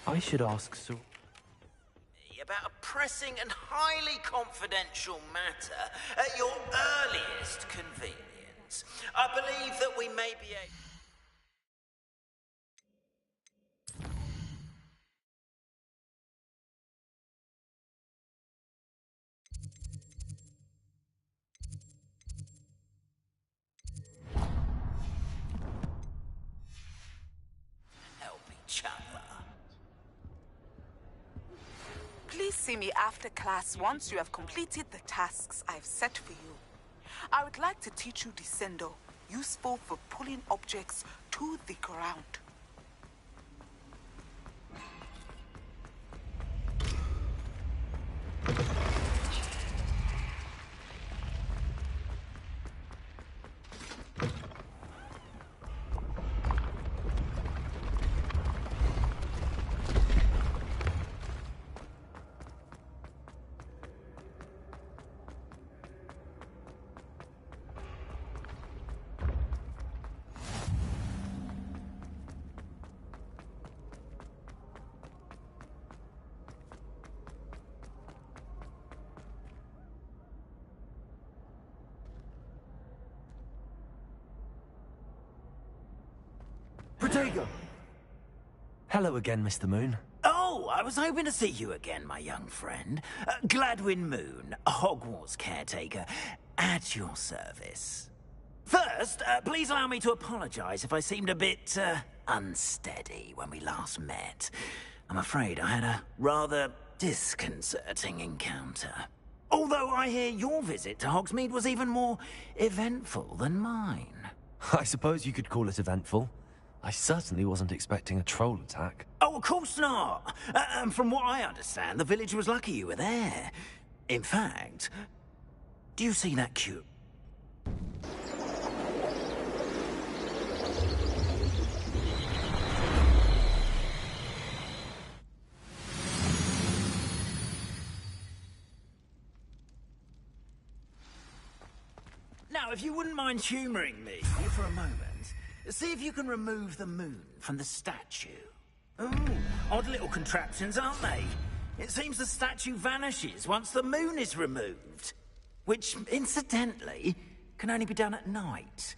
I should ask so. About a pressing and highly confidential matter at your earliest convenience. I believe that we may be able... help each other. Please see me after class once you have completed the tasks I've set for you. I would like to teach you Descendo, useful for pulling objects to the ground. Protego! Hello again, Mr. Moon. Oh, I was hoping to see you again, my young friend. Gladwin Moon, HogWarts caretaker, at your service. First, please allow me to apologize if I seemed a bit, unsteady when we last met. I'm afraid I had a rather disconcerting encounter. Although I hear your visit to Hogsmeade was even more eventful than mine. I suppose you could call it eventful. I certainly wasn't expecting a troll attack. Oh, of course not. And from what I understand, the village was lucky you were there. In fact, do you see that cube? Now, if you wouldn't mind humouring me for a moment, see if you can remove the moon from the statue. Ooh, odd little contraptions, aren't they? It seems the statue vanishes once the moon is removed. Which, incidentally, can only be done at night.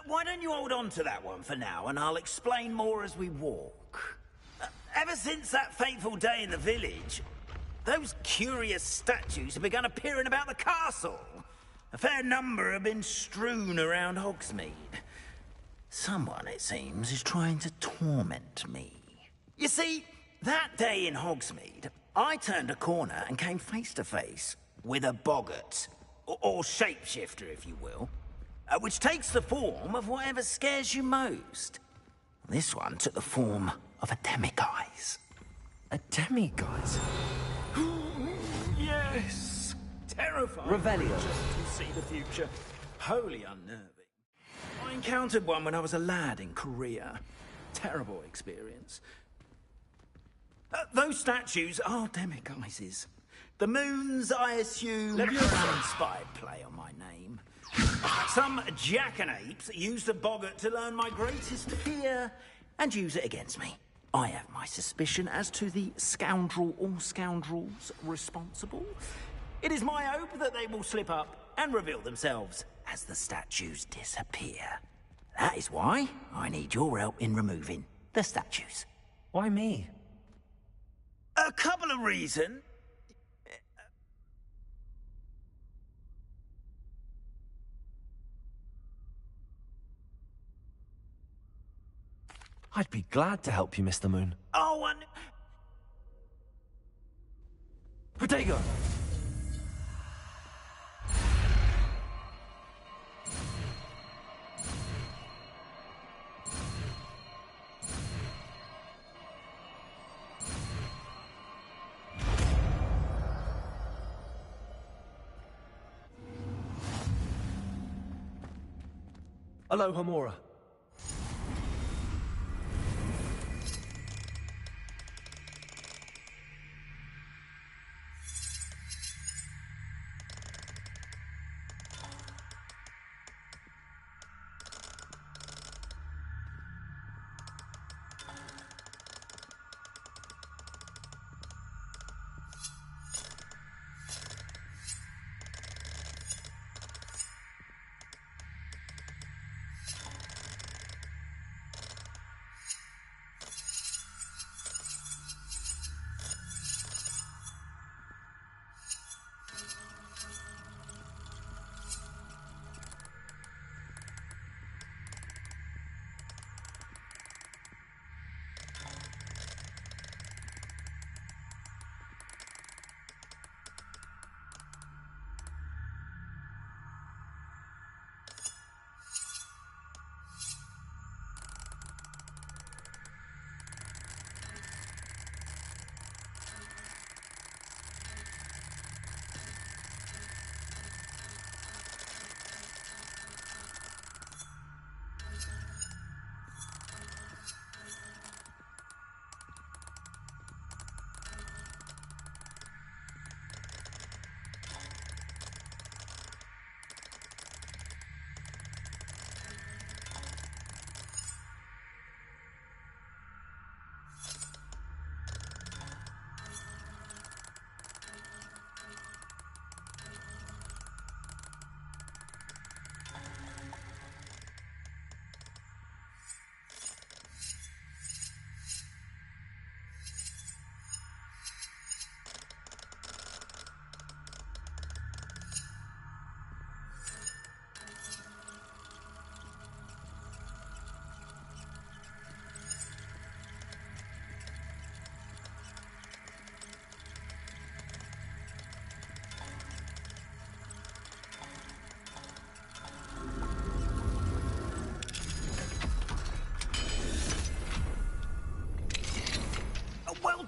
Why don't you hold on to that one for now, and I'll explain more as we walk. Ever since that fateful day in the village, those curious statues have begun appearing about the castle. A fair number have been strewn around Hogsmeade. Someone, it seems, is trying to torment me. You see, that day in Hogsmeade, I turned a corner and came face to face with a boggart, or shapeshifter, if you will, which takes the form of whatever scares you most. This one took the form of a demiguise. A demiguise? Yes! Terrifying. Revelio. Just to see the future. Wholly unnerving. I encountered one when I was a lad in Korea. Terrible experience. Those statues are demiguises. The moons, I assume, are an inspired play on my name. Some jackanapes used a boggart to learn my greatest fear and use it against me. I have my suspicion as to the scoundrel or scoundrels responsible. It is my hope that they will slip up and reveal themselves as the statues disappear. That is why I need your help in removing the statues. Why me? A couple of reasons. I'd be glad to help you, Mr. Moon. Oh, and... Protego! Aloha, Mora.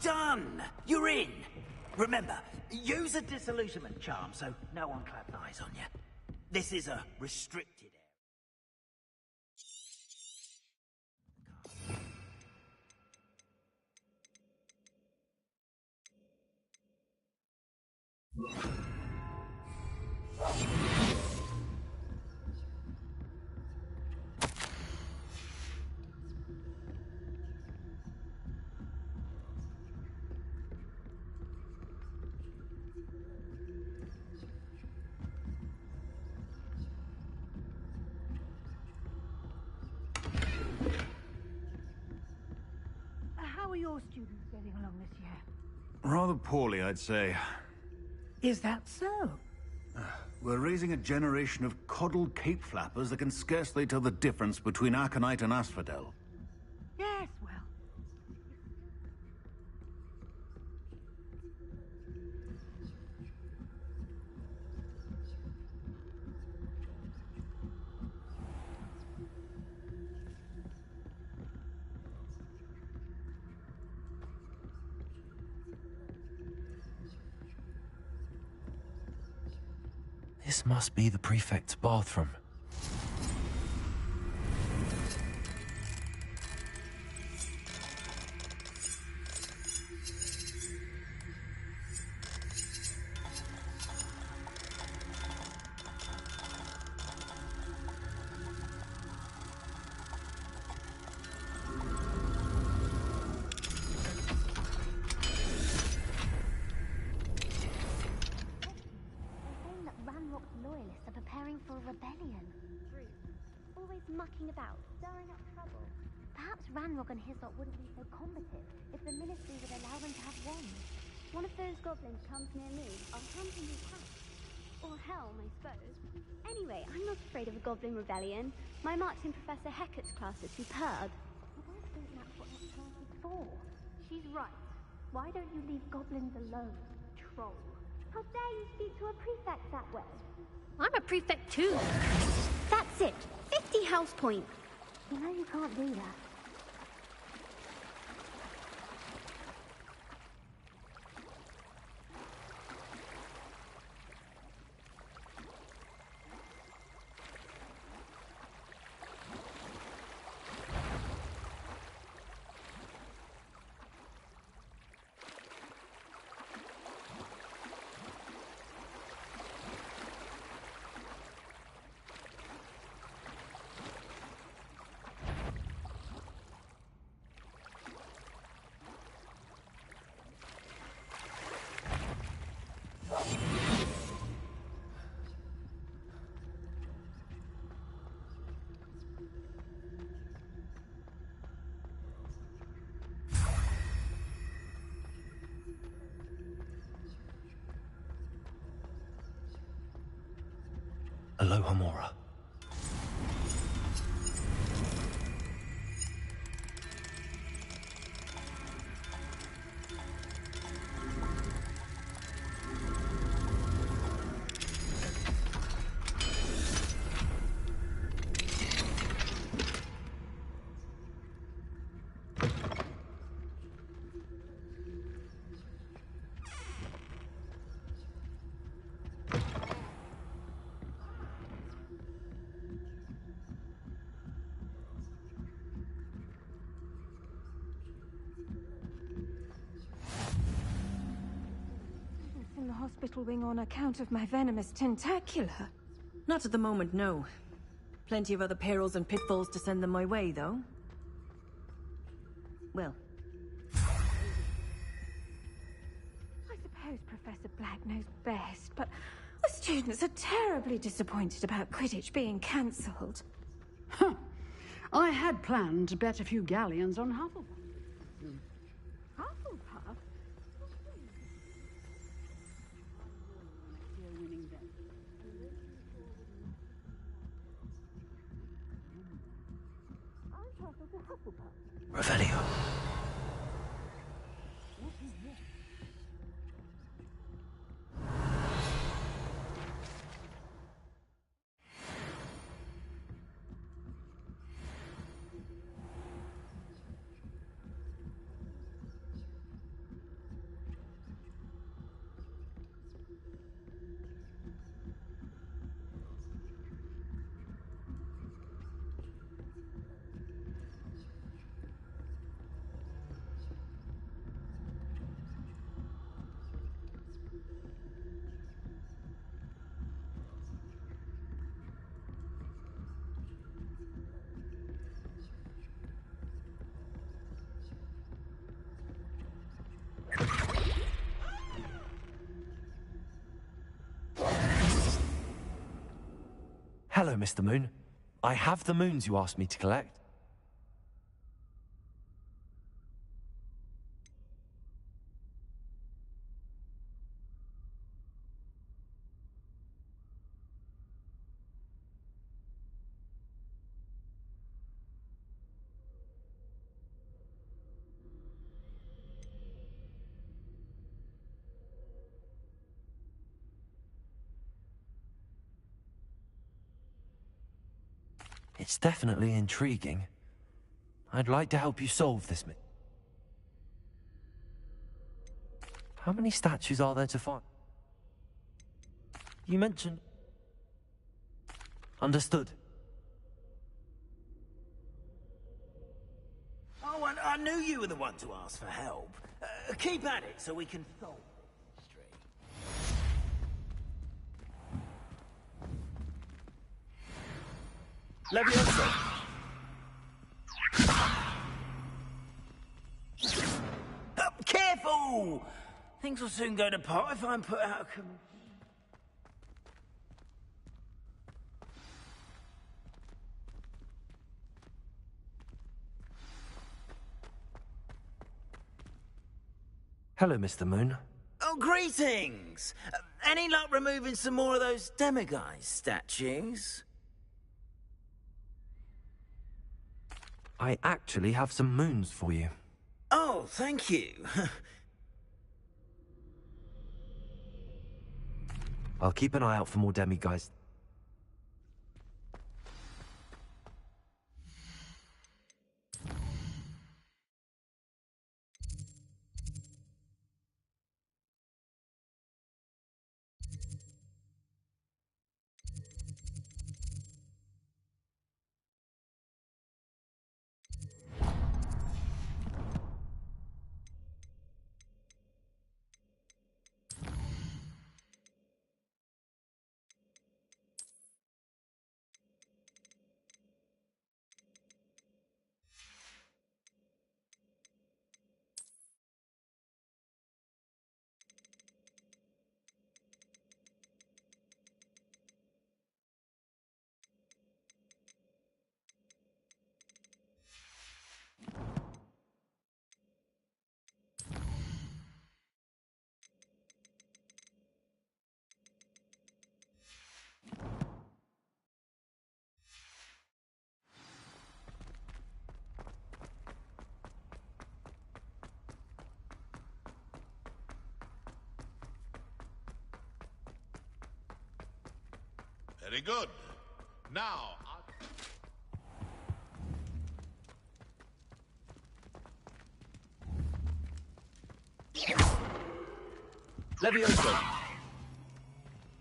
done! You're in! Remember, use a disillusionment charm so no one claps eyes on you. This is a restricted area. How are your students getting along this year? Rather poorly, I'd say. Is that so? We're raising a generation of coddled cape flappers that can scarcely tell the difference between aconite and asphodel. Yes, well. This must be the prefect's bathroom. Loyalists are preparing for a rebellion. Always mucking about, stirring up trouble. Perhaps Ranrock and his lot wouldn't be so combative if the Ministry would allow them to have wands. One of those goblins comes near me, I'll hand him his hat. Or helm, I suppose. Anyway, I'm not afraid of a goblin rebellion. My marks in Professor Hecat's class are superb. I don't think that's what that class is for. She's right. Why don't you leave goblins alone, troll? How dare you speak to a prefect that way? I'm a prefect too. That's it. 50 house points. You know you can't do that. Aloha Mora. In the hospital wing on account of my venomous tentacular. Not at the moment, no. Plenty of other perils and pitfalls to send them my way, though. Well. I suppose Professor Black knows best, but the students are terribly disappointed about Quidditch being cancelled. Huh. I had planned to bet a few galleons on Hufflepuff. Hufflepuff? Revelio. Hello, Mr. Moon. I have the moons you asked me to collect. It's definitely intriguing. I'd like to help you solve this. How many statues are there to find? You mentioned... Understood. Oh, I knew you were the one to ask for help. Keep at it so we can solve the mystery. Leviosa! Careful! Things will soon go to pot if I'm put out of commission. Hello, Mr. Moon. Oh, greetings! Any luck removing some more of those demiguise statues? I actually have some moons for you. Oh, thank you. I'll keep an eye out for more demiguise. Very good. Now, Leviosa!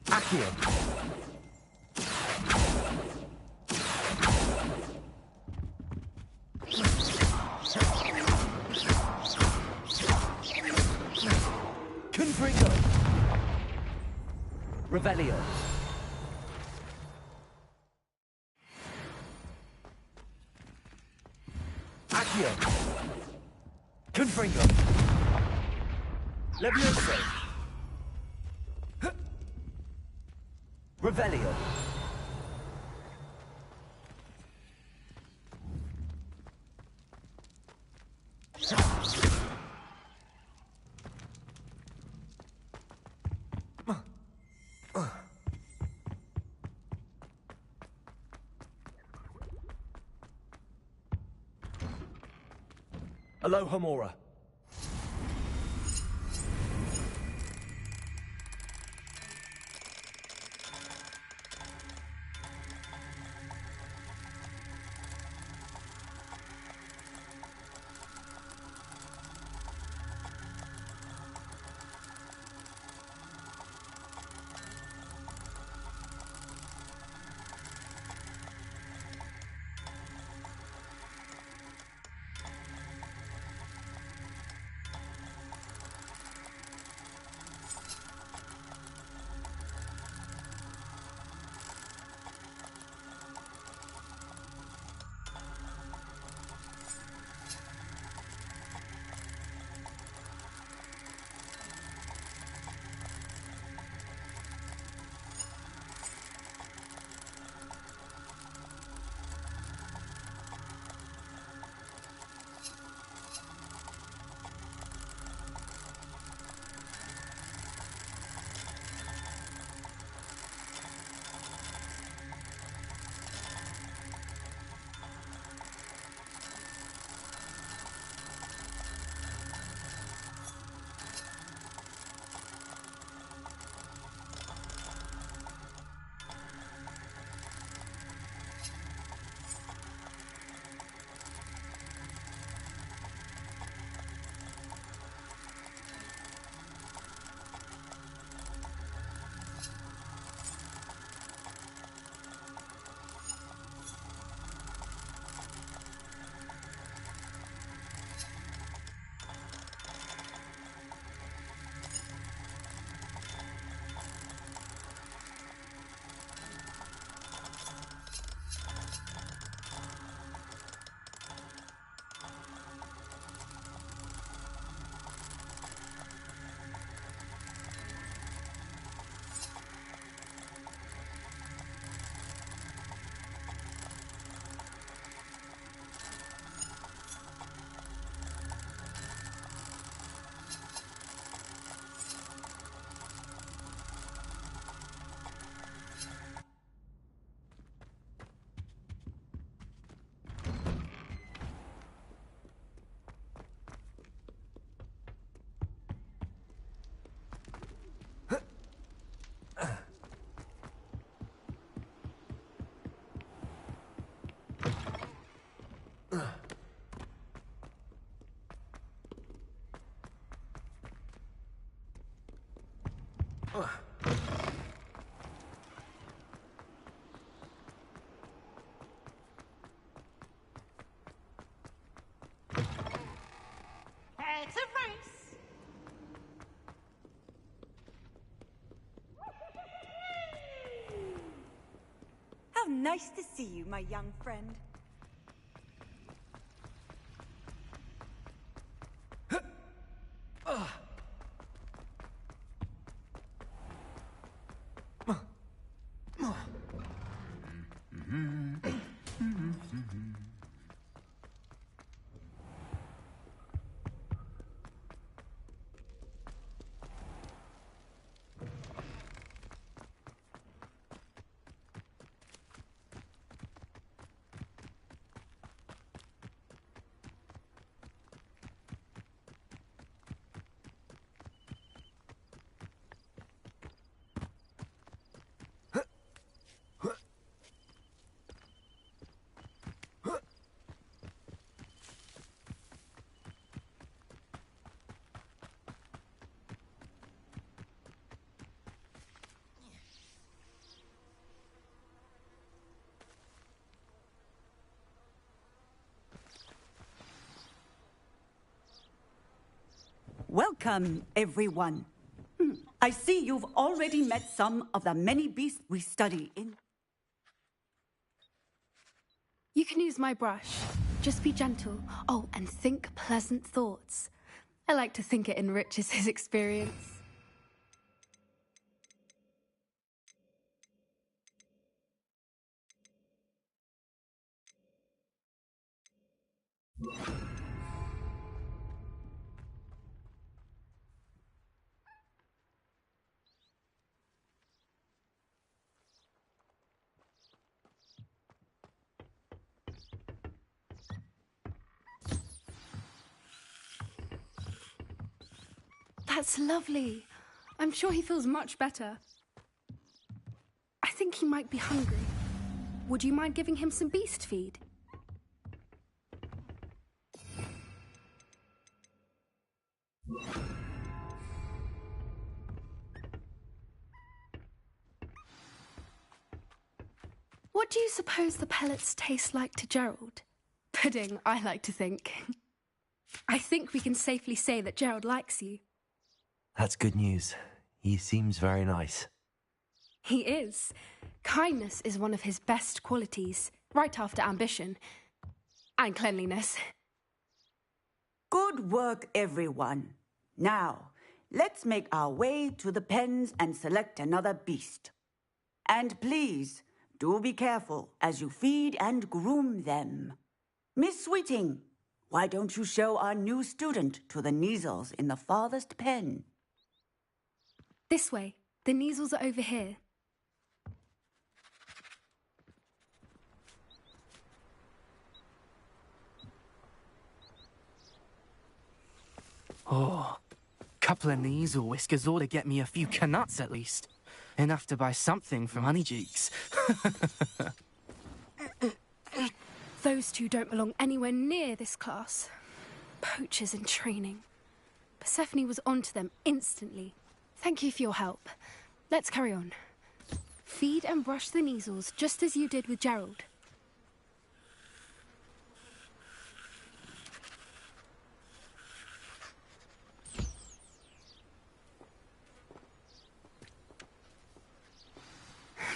Accio! Confringo! Revelio! Accio! Confringo! Leviosa! Revelio! Aloha Mora. nice to see you, my young friend. Welcome, everyone. I see you've already met some of the many beasts we study in... You can use my brush. Just be gentle. Oh, and think pleasant thoughts. I like to think it enriches his experience. That's lovely. I'm sure he feels much better. I think he might be hungry. Would you mind giving him some beast feed? What do you suppose the pellets taste like to Gerald? Pudding, I like to think. I think we can safely say that Gerald likes you. That's good news. He seems very nice. He is. Kindness is one of his best qualities, right after ambition. And cleanliness. Good work, everyone. Now, let's make our way to the pens and select another beast. And please, do be careful as you feed and groom them. Miss Sweeting, why don't you show our new student to the Kneazles in the farthest pen? This way. The Kneazles are over here. Oh, couple of Kneazle whiskers ought to get me a few canuts at least. Enough to buy something from Honeycheeks. Those two don't belong anywhere near this class. Poachers in training. Persephone was onto them instantly. Thank you for your help. Let's carry on. Feed and brush the Kneazles just as you did with Gerald.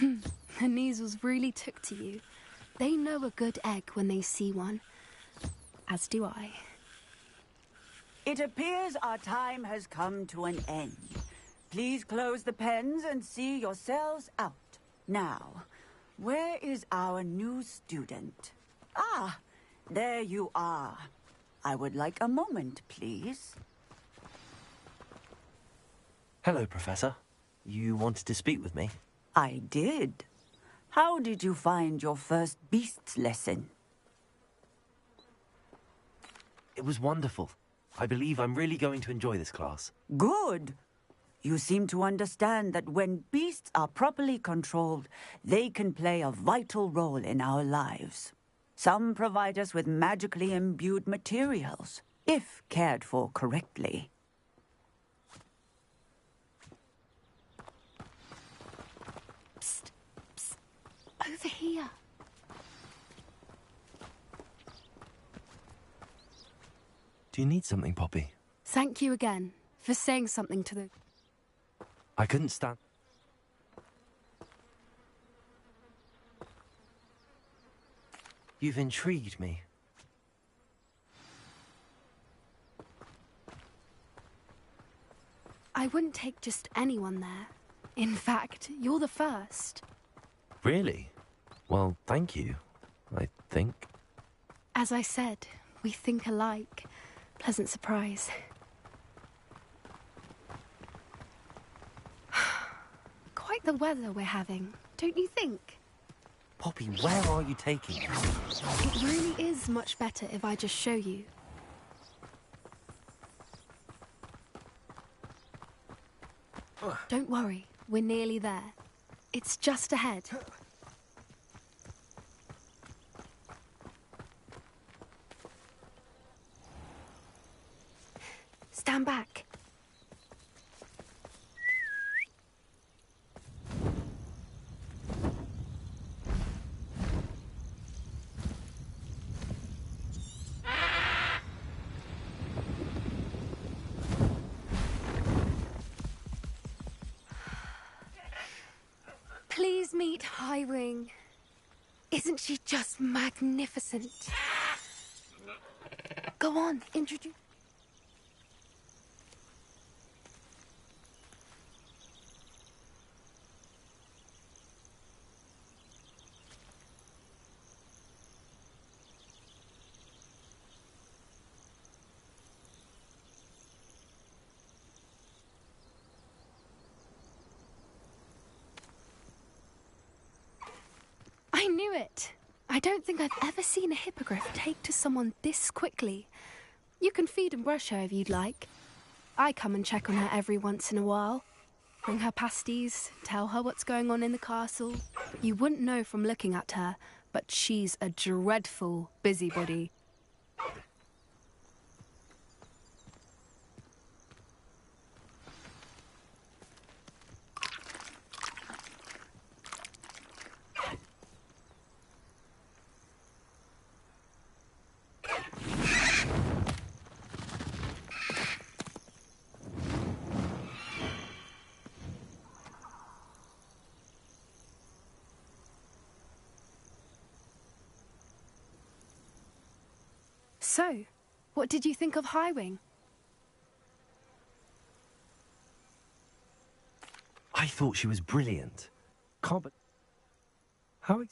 The Kneazles really took to you. They know a good egg when they see one. As do I. It appears our time has come to an end. Please close the pens and see yourselves out. Now, where is our new student? Ah, there you are. I would like a moment, please. Hello, Professor. You wanted to speak with me? I did. How did you find your first beasts lesson? It was wonderful. I believe I'm really going to enjoy this class. Good. You seem to understand that when beasts are properly controlled, they can play a vital role in our lives. Some provide us with magically imbued materials, if cared for correctly. Psst, psst, over here. Do you need something, Poppy? Thank you again for saying something to the... I couldn't stand... You've intrigued me. I wouldn't take just anyone there. In fact, you're the first. Really? Well, thank you, I think. As I said, we think alike. Pleasant surprise. Quite the weather we're having, don't you think? Poppy, where are you taking me? It really is much better if I just show you. Don't worry, we're nearly there. It's just ahead. Stand back. Please meet Highwing. Isn't she just magnificent? Go on, introduce... I knew it. I don't think I've ever seen a hippogriff take to someone this quickly. You can feed and brush her if you'd like. I come and check on her every once in a while. Bring her pasties, tell her what's going on in the castle. You wouldn't know from looking at her, but she's a dreadful busybody. So, what did you think of Highwing? I thought she was brilliant. Can't but... How...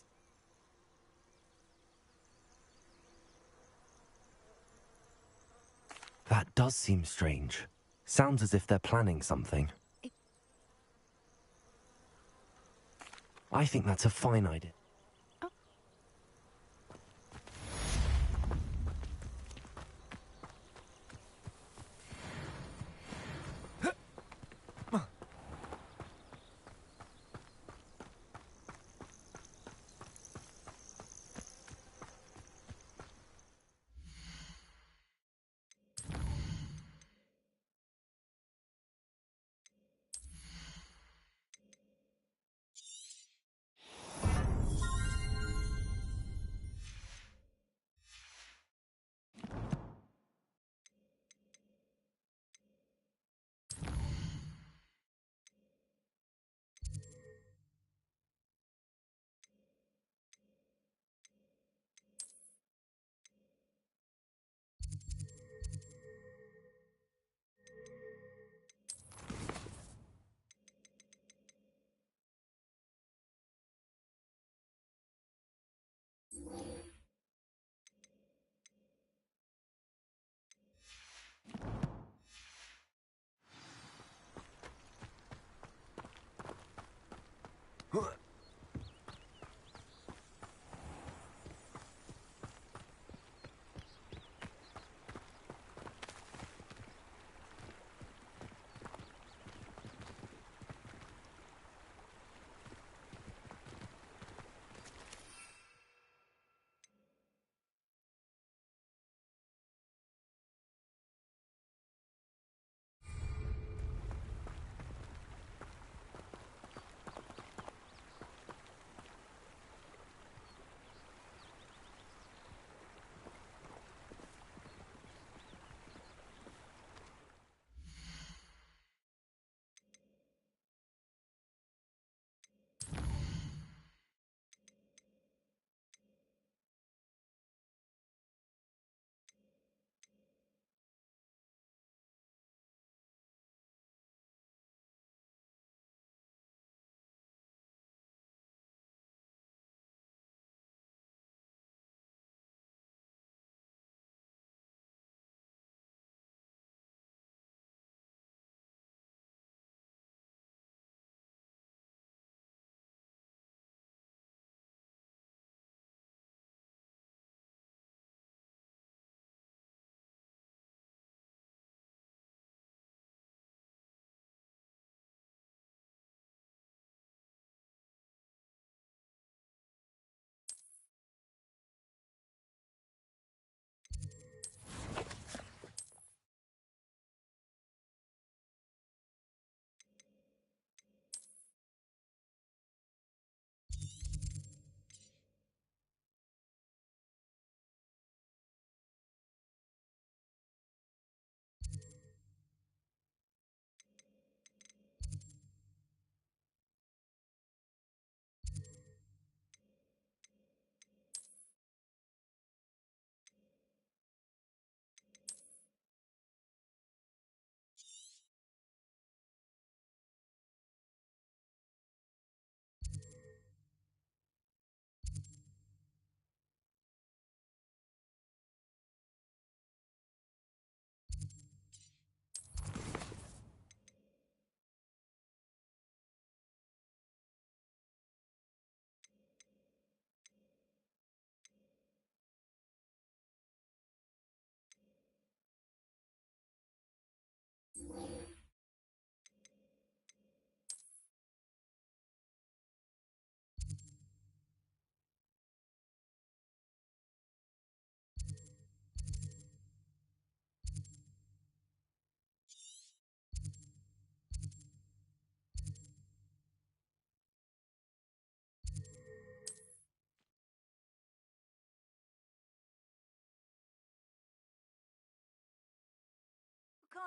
That does seem strange. Sounds as if they're planning something. I think that's a fine idea.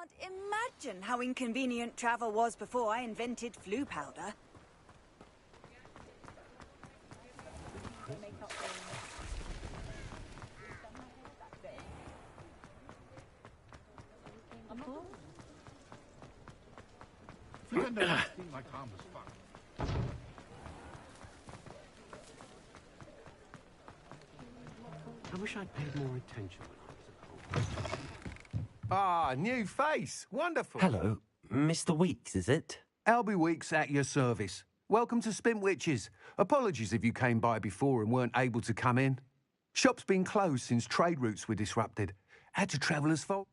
can't imagine how inconvenient travel was before I invented flu powder. I wish I'd paid more attention when I was at home. Ah, new face. Wonderful. Hello, Mr. Weeks, is it? Albie Weeks at your service. Welcome to Spintwitches. Apologies if you came by before and weren't able to come in. Shop's been closed since trade routes were disrupted. Had to travel as far.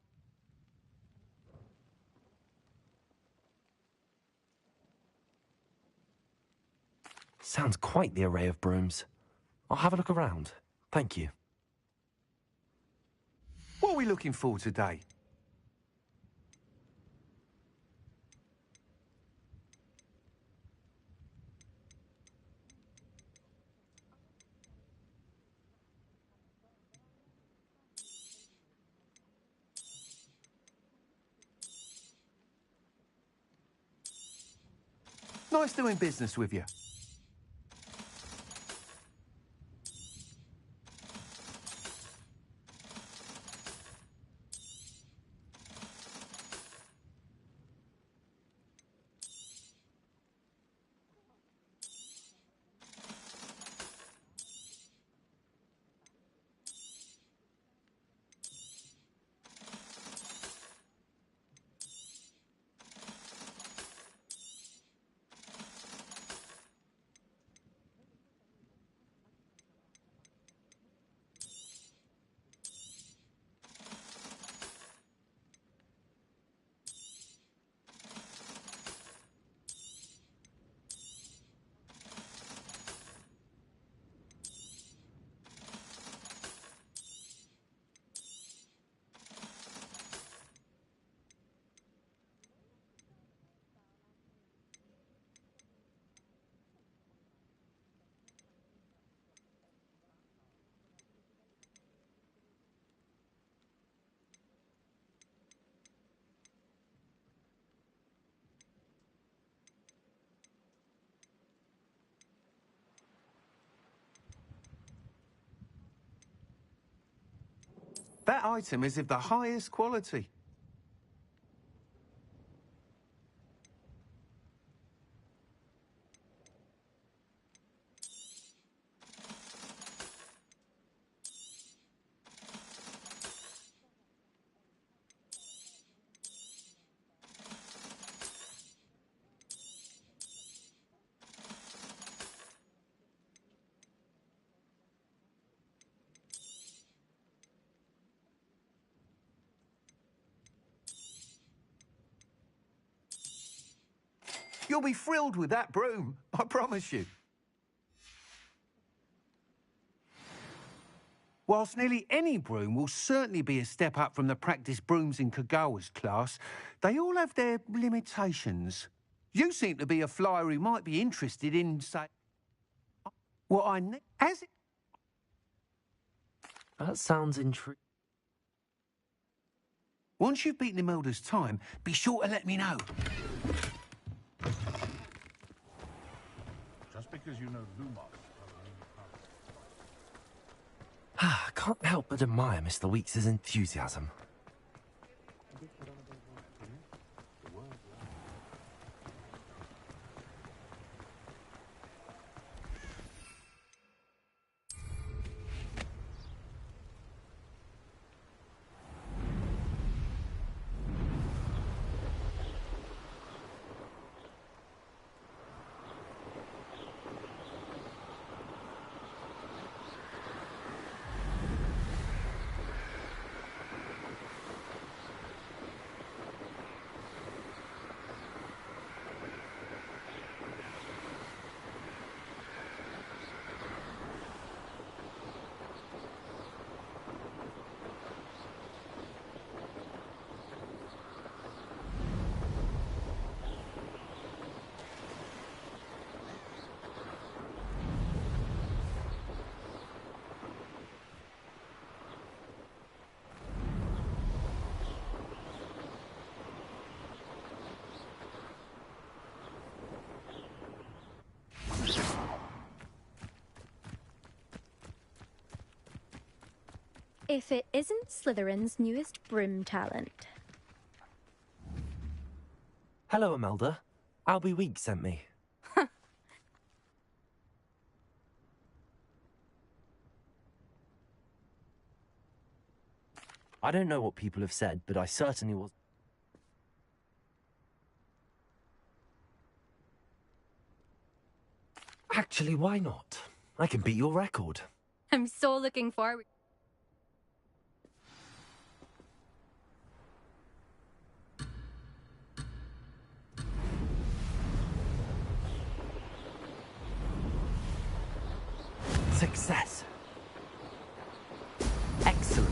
Sounds quite the array of brooms. I'll have a look around. Thank you. What are we looking for today? Nice doing business with you. That item is of the highest quality. You'll be thrilled with that broom, I promise you. Whilst nearly any broom will certainly be a step up from the practice brooms in Kagawa's class, they all have their limitations. You seem to be a flyer who might be interested in, say, what I need. Has it? That sounds intriguing. Once you've beaten Imelda's time, be sure to let me know. Just because you know Lumos. I can't help but admire Mr. Weeks' enthusiasm. If it isn't Slytherin's newest broom talent. Hello, Imelda. Albie Weeks sent me. I don't know what people have said, but I certainly was. Actually, why not? I can beat your record. I'm so looking forward. Success. Excellent.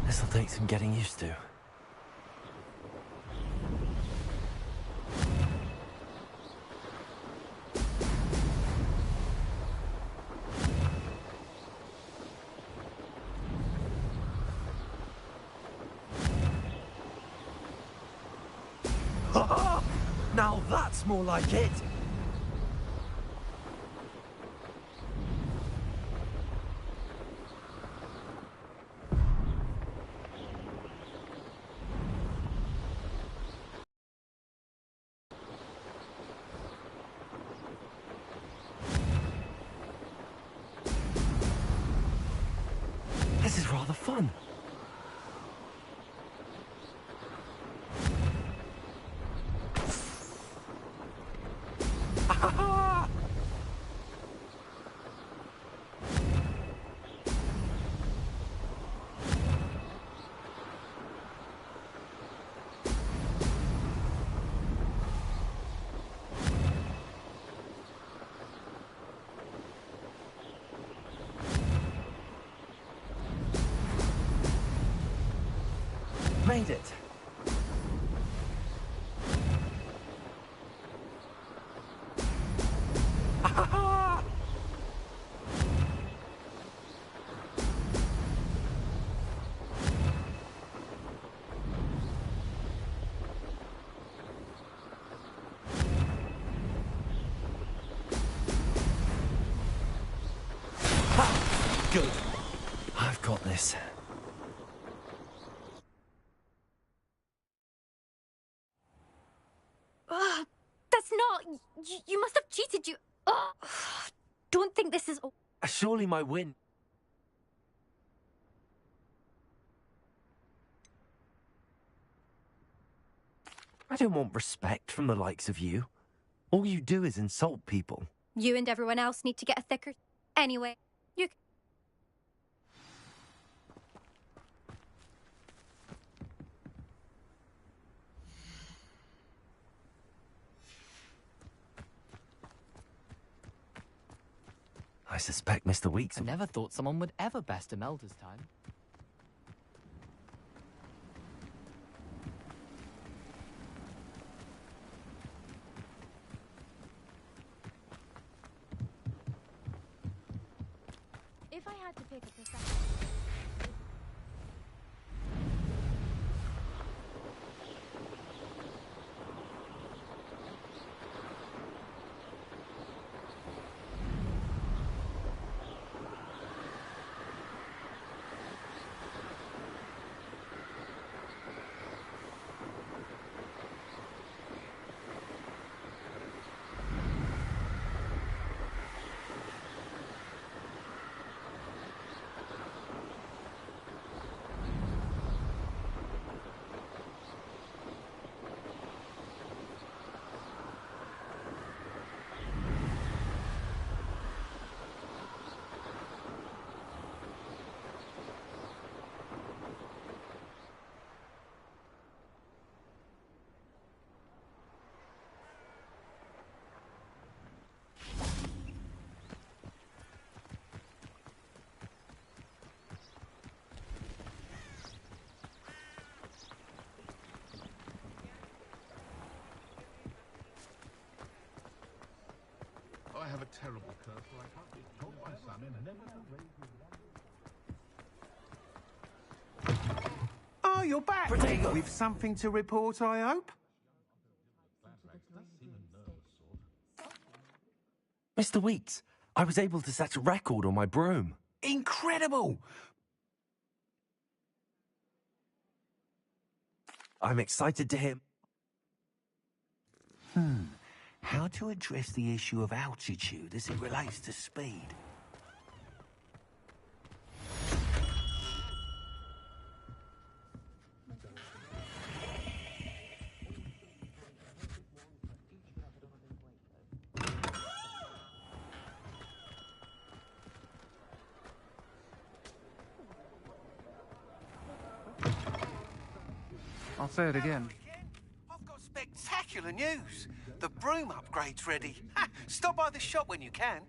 This'll take some getting used to. Now that's more like it! This is rather fun. Made it. Good. I've got this. That's not... You must have cheated, you... Don't think this is... Surely my win... I don't want respect from the likes of you. All you do is insult people. You and everyone else need to get a thicker... Anyway, you... I suspect Mr. Weeks... I never thought someone would ever best Imelda's time. If I had to pick a profession... I have a terrible curse where I can't be told my son never to raise his... Are you're back. Protego. With something to report, I hope? Mr. Weeks, I was able to set a record on my broom. Incredible! I'm excited to hear... How to address the issue of altitude as it relates to speed? I'll say it again. I've got spectacular news. The broom upgrade's ready. Ha! Stop by the shop when you can.